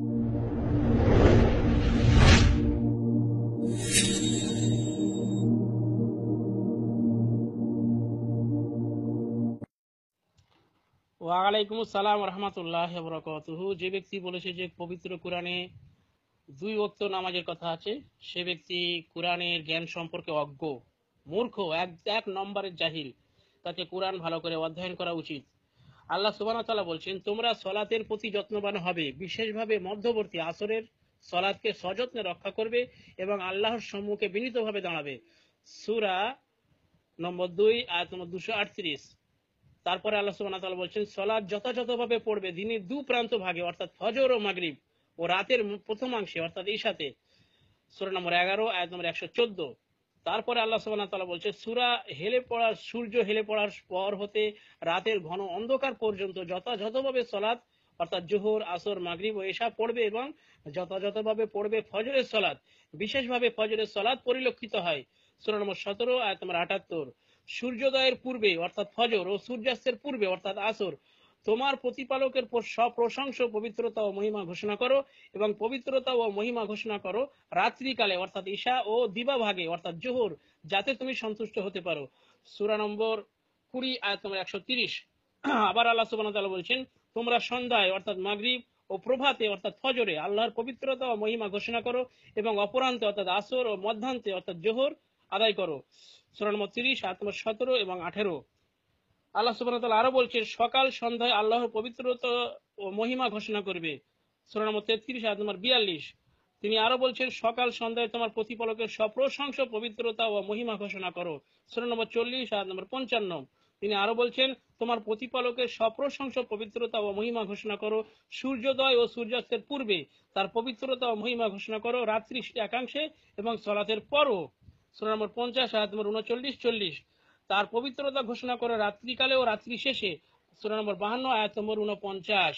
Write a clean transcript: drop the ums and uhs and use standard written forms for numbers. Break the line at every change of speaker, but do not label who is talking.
ওয়ালাইকুম আসসালাম রহমতুল্লাহ বরকাতুহু। যে ব্যক্তি বলেছে যে পবিত্র কোরআনে 2 ওয়াক্ত নামাজের কথা আছে, সে ব্যক্তি কোরআনের জ্ঞান সম্পর্কে অজ্ঞ, মূর্খ, এক নম্বরের জাহিল। তাকে কোরআন ভালো করে অধ্যয়ন করা উচিত। আল্লাহ সুবহানাহু ওয়া তাআলা বলছেন, তোমরা সলাতের প্রতি যত্নবান হবে, বিশেষভাবে মধ্যবর্তী আসরের সলাতকে সযত্নে রক্ষা করবে এবং আল্লাহর সম্মুখে বিনীতভাবে দাঁড়াবে। সূরা নম্বর 2 আয়াত নম্বর 238। তারপরে আল্লাহ সুবহানাহু ওয়া তাআলা বলছেন, সলাত যথাযথভাবে পড়বে দিনের দু প্রান্ত ভাগে, অর্থাৎ ফজর ও মাগরিব, ও রাতের প্রথমাংশে অর্থাৎ ঈশাতে। সূরা নম্বর 11 আয়াত নম্বর 114। তারপরে আল্লাহ সুবহানাহু ওয়া তাআলা বলছে, সূর্য হেলে পড়ার পর হতে রাতের ঘন অন্ধকার পর্যন্ত যথাযথভাবে সলাত অর্থাৎ জোহর, আসর, মাগরিব ও ঈশা পড়বে এবং যথাযথভাবে পড়বে ফজরের সলাত। বিশেষভাবে ফজরের সলাত পরিলক্ষিত হয়। সূরা নম্বর 17 আয়াত নম্বর 78। সূর্যোদয়ের পূর্বে অর্থাৎ ফজর ও সূর্যাস্তের পূর্বে অর্থাৎ আসর তোমার প্রতিপালকের সপ্রশংস পবিত্রতা ও মহিমা ঘোষণা করো এবং পবিত্রতা ও মহিমা ঘোষণা করো রাত্রিকালে অর্থাৎ ঈশা ও দিবাভাগে অর্থাৎ জোহর, যাতে তুমি সন্তুষ্ট হতে পারো। সূরা নম্বর 20 আয়াত নম্বর 130। আবার আল্লাহ সুবহানাহু ওয়া তাআলা বলছেন, তোমরা সন্ধ্যায় অর্থাৎ মাগরিব ও প্রভাতে অর্থাৎ ফজরে আল্লাহর পবিত্রতা ও মহিমা ঘোষণা করো এবং অপরান্তে অর্থাৎ আসর ও মধ্যান্তে অর্থাৎ জোহর আদায় করো। সূরা নম্বর 30 আয়াত নম্বর 17 এবং 18। আল্লাহ সুবহানাহু ওয়া তাআলা আরো বলছেন, সকাল সন্ধ্যায় আল্লাহর পবিত্রতা ও মহিমা ঘোষণা করবে। সূরা নম্বর 33 আয়াত নম্বর 42। তিনি আরো বলছেন, সকাল সন্ধ্যায় তোমার প্রতিপালকের সপ্রশংস পবিত্রতা ও মহিমা ঘোষণা করো। সূরা নম্বর 40 আয়াত নম্বর 55। তিনি আরো বলছেন, তোমার প্রতিপালকের সপ্রশংস পবিত্রতা ও মহিমা ঘোষণা করো সূর্যোদয় ও সূর্যাস্তের পূর্বে, তার পবিত্রতা ও মহিমা ঘোষণা করো রাত্রির একাংশে এবং সলাতের পরও। সূরা নম্বর 50 আয়াত নম্বর 39 40। তার পবিত্রতা ঘোষণা করে রাত্রিকালে ও রাত্রি শেষে। সূরা নম্বর 52 আয়াত নম্বর 49।